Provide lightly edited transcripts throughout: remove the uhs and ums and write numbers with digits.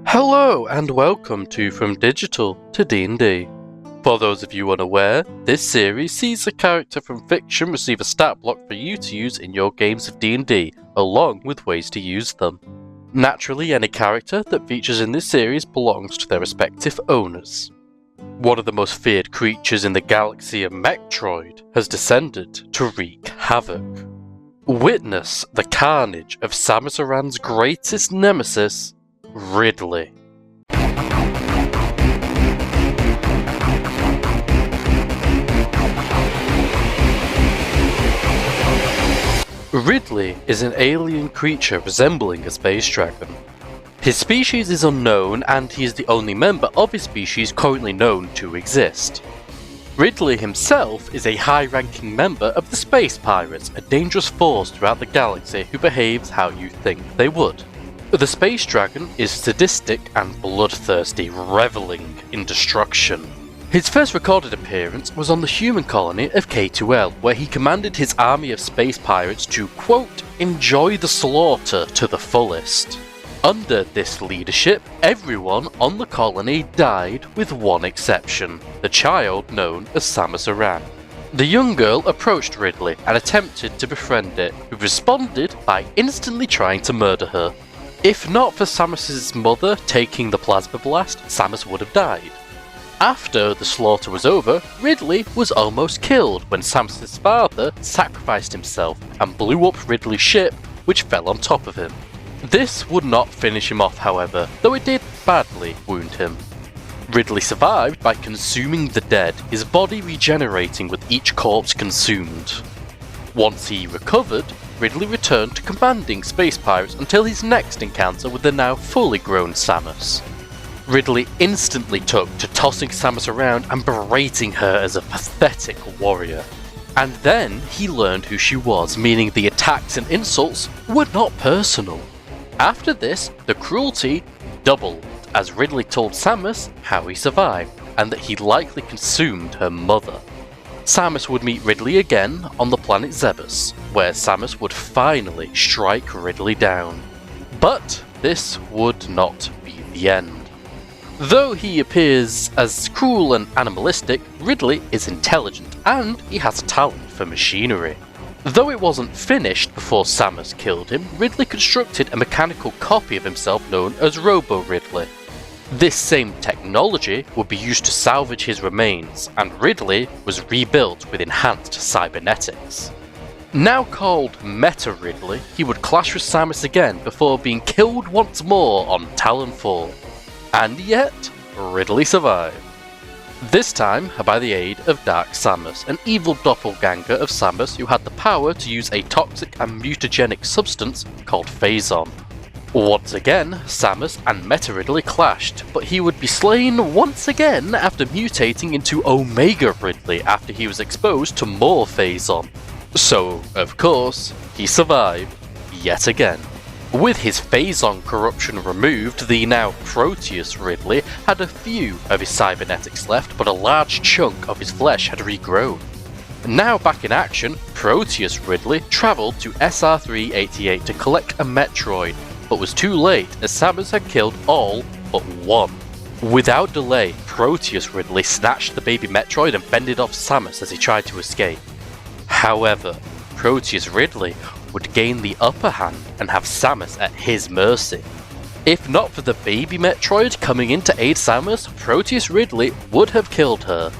Hello and welcome to From Digital to D&D. For those of you unaware, this series sees a character from fiction receive a stat block for you to use in your games of D&D, along with ways to use them. Naturally, any character that features in this series belongs to their respective owners. One of the most feared creatures in the galaxy of Metroid has descended to wreak havoc. Witness the carnage of Samus Aran's greatest nemesis, Ridley. Ridley is an alien creature resembling a space dragon. His species is unknown, and he is the only member of his species currently known to exist. Ridley himself is a high-ranking member of the Space Pirates, a dangerous force throughout the galaxy who behaves how you think they would. The Space Dragon is sadistic and bloodthirsty, reveling in destruction. His first recorded appearance was on the human colony of K2L, where he commanded his army of space pirates to, quote, enjoy the slaughter to the fullest. Under this leadership, everyone on the colony died with one exception, the child known as Samus Aran. The young girl approached Ridley and attempted to befriend it, who responded by instantly trying to murder her. If not for Samus's mother taking the plasma blast, Samus would have died. After the slaughter was over, Ridley was almost killed when Samus's father sacrificed himself and blew up Ridley's ship, which fell on top of him. This would not finish him off, however, though it did badly wound him. Ridley survived by consuming the dead, his body regenerating with each corpse consumed. Once he recovered, Ridley returned to commanding space pirates until his next encounter with the now fully grown Samus. Ridley instantly took to tossing Samus around and berating her as a pathetic warrior. And then he learned who she was, meaning the attacks and insults were not personal. After this, the cruelty doubled as Ridley told Samus how he survived and that he likely consumed her mother. Samus would meet Ridley again on the planet Zebus, where Samus would finally strike Ridley down. But this would not be the end. Though he appears as cruel and animalistic, Ridley is intelligent and he has a talent for machinery. Though it wasn't finished before Samus killed him, Ridley constructed a mechanical copy of himself known as Robo-Ridley. This same technology would be used to salvage his remains, and Ridley was rebuilt with enhanced cybernetics. Now called Meta-Ridley, he would clash with Samus again before being killed once more on Talon 4. And yet, Ridley survived. This time by the aid of Dark Samus, an evil doppelganger of Samus who had the power to use a toxic and mutagenic substance called Phazon. Once again, Samus and Meta-Ridley clashed, but he would be slain once again after mutating into Omega Ridley after he was exposed to more Phazon. So, of course, he survived yet again. With his Phazon corruption removed, the now Proteus Ridley had a few of his cybernetics left, but a large chunk of his flesh had regrown. Now back in action, Proteus Ridley travelled to SR388 to collect a Metroid, but was too late as Samus had killed all but one. Without delay, Proteus Ridley snatched the baby Metroid and fended off Samus as he tried to escape. However, Proteus Ridley would gain the upper hand and have Samus at his mercy. If not for the baby Metroid coming in to aid Samus, Proteus Ridley would have killed her.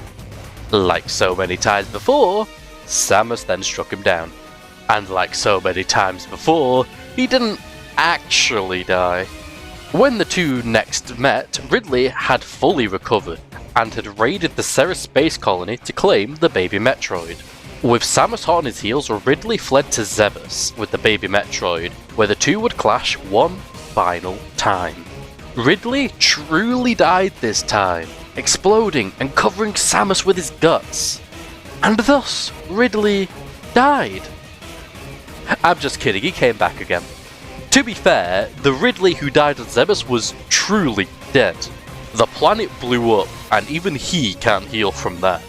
Like so many times before, Samus then struck him down. And like so many times before, he didn't actually die. When the two next met, Ridley had fully recovered and had raided the Ceres space colony to claim the baby Metroid. With Samus hot on his heels, Ridley fled to Zebus with the baby Metroid, where the two would clash one final time. Ridley truly died this time, exploding and covering Samus with his guts. And thus, Ridley died. I'm just kidding, he came back again. To be fair, the Ridley who died on Zebus was truly dead. The planet blew up, and even he can't heal from that.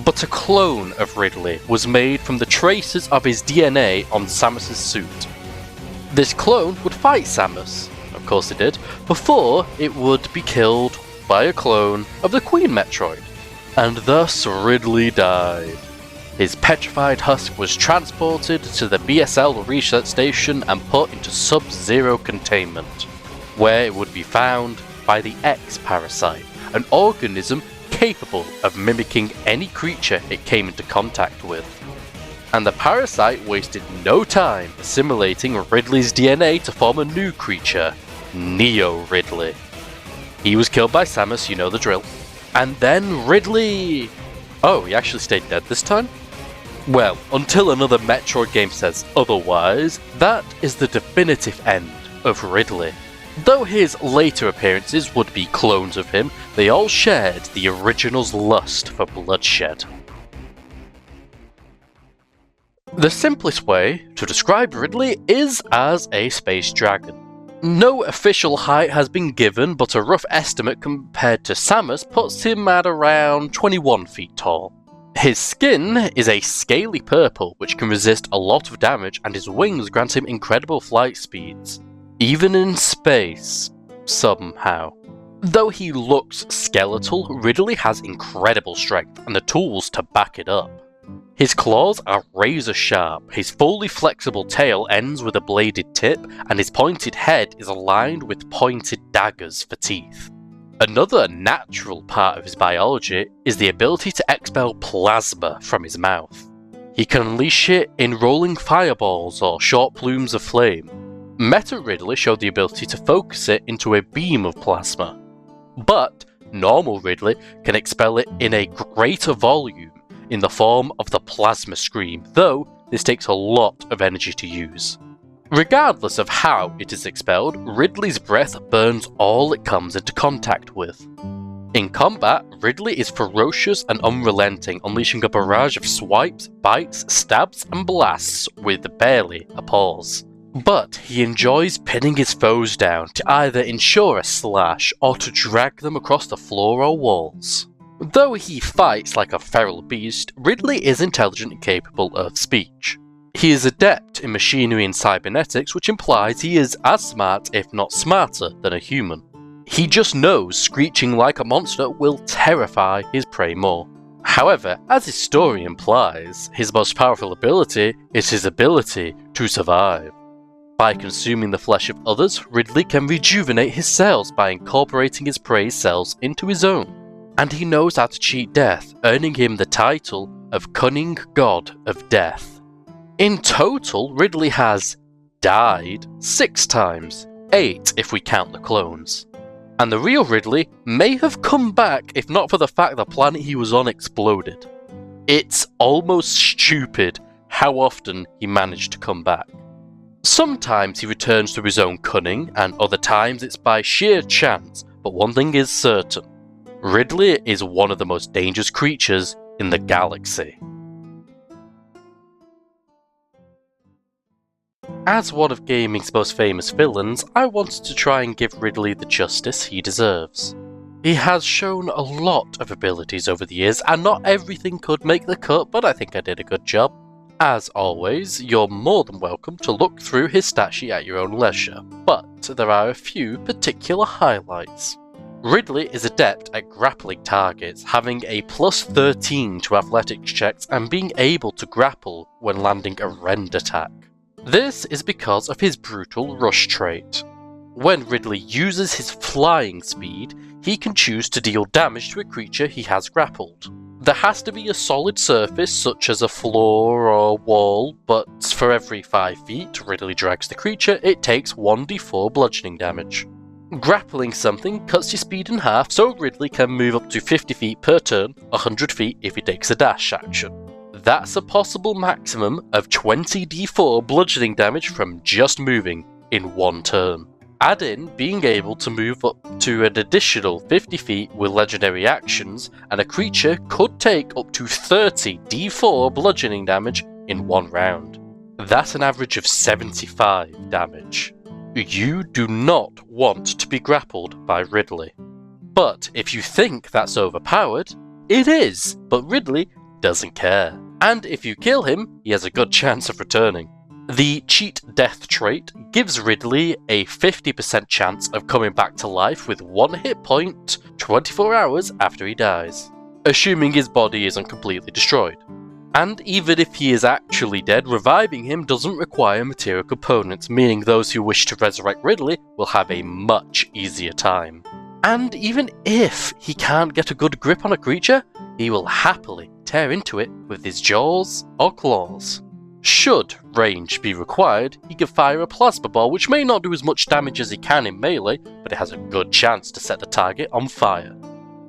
But a clone of Ridley was made from the traces of his DNA on Samus's suit. This clone would fight Samus, of course it did, before it would be killed by a clone of the Queen Metroid. And thus Ridley died. His petrified husk was transported to the BSL research station and put into sub-zero containment, where it would be found by the X-Parasite, an organism capable of mimicking any creature it came into contact with. And the parasite wasted no time assimilating Ridley's DNA to form a new creature, Neo Ridley. He was killed by Samus, you know the drill. And then Ridley! Oh, he actually stayed dead this time? Well, until another Metroid game says otherwise, that is the definitive end of Ridley. Though his later appearances would be clones of him, they all shared the original's lust for bloodshed. The simplest way to describe Ridley is as a space dragon. No official height has been given, but a rough estimate compared to Samus puts him at around 21 feet tall. His skin is a scaly purple which can resist a lot of damage, and his wings grant him incredible flight speeds, even in space, somehow. Though he looks skeletal, Ridley has incredible strength and the tools to back it up. His claws are razor sharp, his fully flexible tail ends with a bladed tip, and his pointed head is aligned with pointed daggers for teeth. Another natural part of his biology is the ability to expel plasma from his mouth. He can unleash it in rolling fireballs or short plumes of flame. Meta Ridley showed the ability to focus it into a beam of plasma. But normal Ridley can expel it in a greater volume in the form of the plasma scream, though this takes a lot of energy to use. Regardless of how it is expelled, Ridley's breath burns all it comes into contact with. In combat, Ridley is ferocious and unrelenting, unleashing a barrage of swipes, bites, stabs, and blasts with barely a pause. But he enjoys pinning his foes down to either ensure a slash or to drag them across the floor or walls. Though he fights like a feral beast, Ridley is intelligent and capable of speech. He is adept in machinery and cybernetics, which implies he is as smart, if not smarter, than a human. He just knows screeching like a monster will terrify his prey more. However, as his story implies, his most powerful ability is his ability to survive. By consuming the flesh of others, Ridley can rejuvenate his cells by incorporating his prey's cells into his own. And he knows how to cheat death, earning him the title of Cunning God of Death. In total, Ridley has died 6 times, 8 if we count the clones. And the real Ridley may have come back if not for the fact the planet he was on exploded. It's almost stupid how often he managed to come back. Sometimes he returns to his own cunning, and other times it's by sheer chance, but one thing is certain. Ridley is one of the most dangerous creatures in the galaxy. As one of gaming's most famous villains, I wanted to try and give Ridley the justice he deserves. He has shown a lot of abilities over the years, and not everything could make the cut, but I think I did a good job. As always, you're more than welcome to look through his stat sheet at your own leisure, but there are a few particular highlights. Ridley is adept at grappling targets, having a plus 13 to athletics checks and being able to grapple when landing a rend attack. This is because of his brutal rush trait. When Ridley uses his flying speed, he can choose to deal damage to a creature he has grappled. There has to be a solid surface such as a floor or wall, but for every 5 feet Ridley drags the creature, it takes 1d4 bludgeoning damage. Grappling something cuts your speed in half, so Ridley can move up to 50 feet per turn, 100 feet if he takes a dash action. That's a possible maximum of 20d4 bludgeoning damage from just moving in 1 turn. Add in being able to move up to an additional 50 feet with legendary actions, and a creature could take up to 30d4 bludgeoning damage in 1 round. That's an average of 75 damage. You do not want to be grappled by Ridley. But if you think that's overpowered, it is, but Ridley doesn't care. And if you kill him, he has a good chance of returning. The cheat death trait gives Ridley a 50% chance of coming back to life with 1 hit point 24 hours after he dies, assuming his body isn't completely destroyed. And even if he is actually dead, reviving him doesn't require material components, meaning those who wish to resurrect Ridley will have a much easier time. And even if he can't get a good grip on a creature, he will happily tear into it with his jaws or claws. Should range be required, he can fire a plasma ball, which may not do as much damage as he can in melee, but it has a good chance to set the target on fire.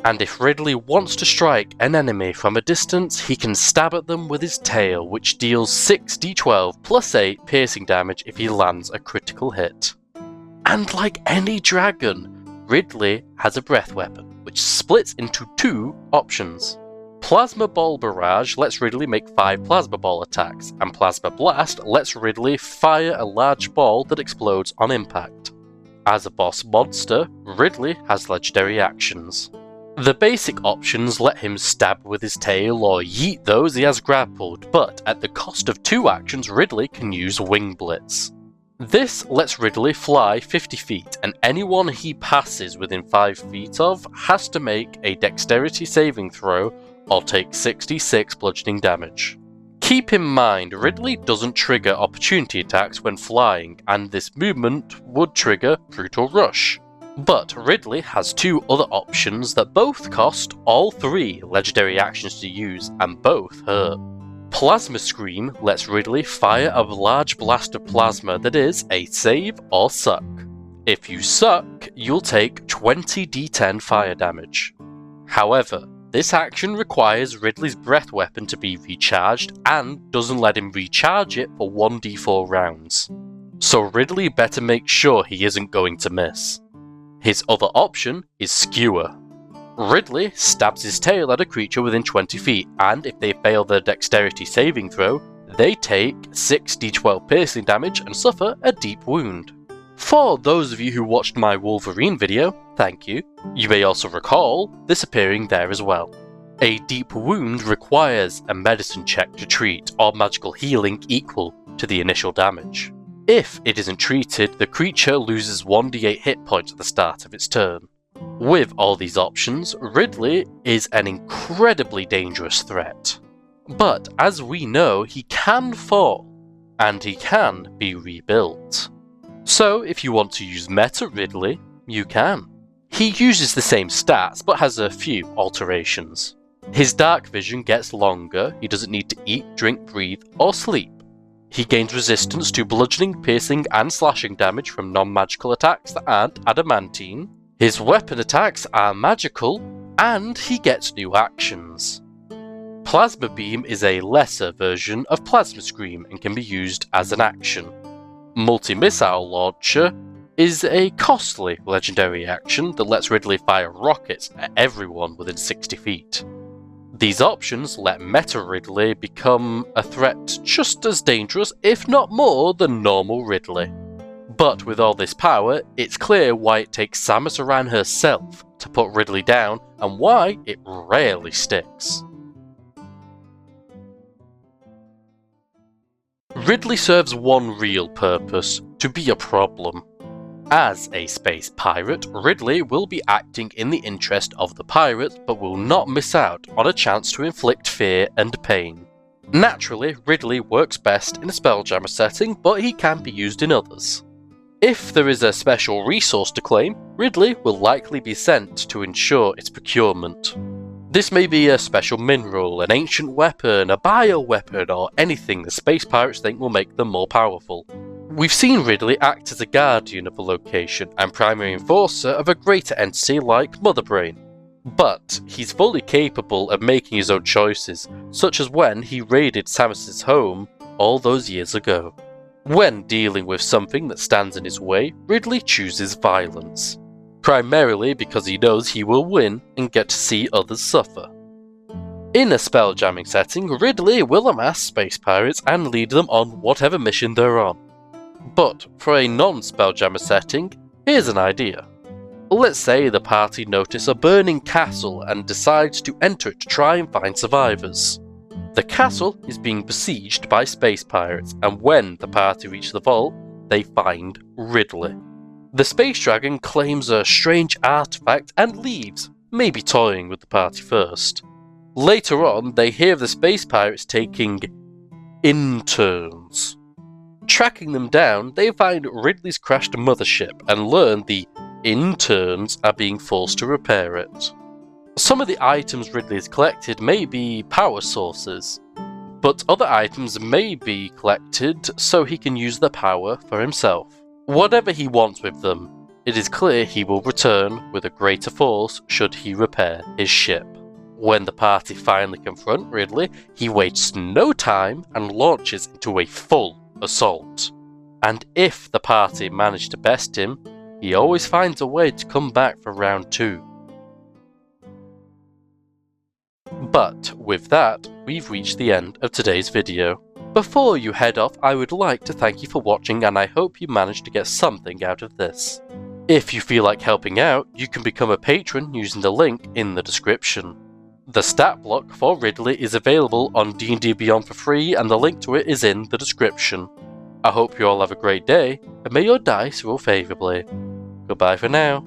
And if Ridley wants to strike an enemy from a distance, he can stab at them with his tail, which deals 6d12 plus 8 piercing damage if he lands a critical hit. And like any dragon, Ridley has a breath weapon, which splits into 2 options. Plasma Ball Barrage lets Ridley make 5 Plasma Ball attacks, and Plasma Blast lets Ridley fire a large ball that explodes on impact. As a boss monster, Ridley has legendary actions. The basic options let him stab with his tail or yeet those he has grappled, but at the cost of 2 actions, Ridley can use Wing Blitz. This lets Ridley fly 50 feet, and anyone he passes within 5 feet of has to make a dexterity saving throw or take 66 bludgeoning damage. Keep in mind, Ridley doesn't trigger opportunity attacks when flying, and this movement would trigger Brutal Rush. But Ridley has 2 other options that both cost all 3 legendary actions to use, and both hurt. Plasma Scream lets Ridley fire a large blast of plasma that is a save or suck. If you suck, you'll take 20d10 fire damage. However, this action requires Ridley's breath weapon to be recharged and doesn't let him recharge it for 1d4 rounds. So Ridley better make sure he isn't going to miss. His other option is Skewer. Ridley stabs his tail at a creature within 20 feet, and if they fail their dexterity saving throw, they take 6d12 piercing damage and suffer a deep wound. For those of you who watched my Wolverine video, thank you. You may also recall this appearing there as well. A deep wound requires a medicine check to treat, or magical healing equal to the initial damage. If it isn't treated, the creature loses 1d8 hit points at the start of its turn. With all these options, Ridley is an incredibly dangerous threat. But as we know, he can fall, and he can be rebuilt. So if you want to use Meta Ridley, you can. He uses the same stats, but has a few alterations. His dark vision gets longer, he doesn't need to eat, drink, breathe, or sleep. He gains resistance to bludgeoning, piercing, and slashing damage from non-magical attacks that aren't adamantine. His weapon attacks are magical, and he gets new actions. Plasma Beam is a lesser version of Plasma Scream and can be used as an action. Multi-Missile Launcher is a costly legendary action that lets Ridley fire rockets at everyone within 60 feet. These options let Meta Ridley become a threat just as dangerous, if not more, than normal Ridley. But with all this power, it's clear why it takes Samus Aran herself to put Ridley down, and why it rarely sticks. Ridley serves one real purpose: to be a problem. As a space pirate, Ridley will be acting in the interest of the pirates, but will not miss out on a chance to inflict fear and pain. Naturally, Ridley works best in a Spelljammer setting, but he can be used in others. If there is a special resource to claim, Ridley will likely be sent to ensure its procurement. This may be a special mineral, an ancient weapon, a bioweapon, or anything the space pirates think will make them more powerful. We've seen Ridley act as a guardian of a location and primary enforcer of a greater entity like Mother Brain. But he's fully capable of making his own choices, such as when he raided Samus's home all those years ago. When dealing with something that stands in his way, Ridley chooses violence. Primarily because he knows he will win and get to see others suffer. In a spelljamming setting, Ridley will amass space pirates and lead them on whatever mission they're on. But for a non-spelljammer setting, here's an idea. Let's say the party notice a burning castle and decides to enter it to try and find survivors. The castle is being besieged by space pirates, and when the party reach the vault, they find Ridley. The space dragon claims a strange artifact and leaves, maybe toying with the party first. Later on, they hear of the space pirates taking interns. Tracking them down, they find Ridley's crashed mothership and learn the interns are being forced to repair it. Some of the items Ridley has collected may be power sources, but other items may be collected so he can use the power for himself. Whatever he wants with them, it is clear he will return with a greater force should he repair his ship. When the party finally confront Ridley, he wastes no time and launches into a full assault. And if the party manage to best him, he always finds a way to come back for round 2. But with that, we've reached the end of today's video. Before you head off, I would like to thank you for watching, and I hope you managed to get something out of this. If you feel like helping out, you can become a patron using the link in the description. The stat block for Ridley is available on D&D Beyond for free, and the link to it is in the description. I hope you all have a great day, and may your dice roll favourably. Goodbye for now.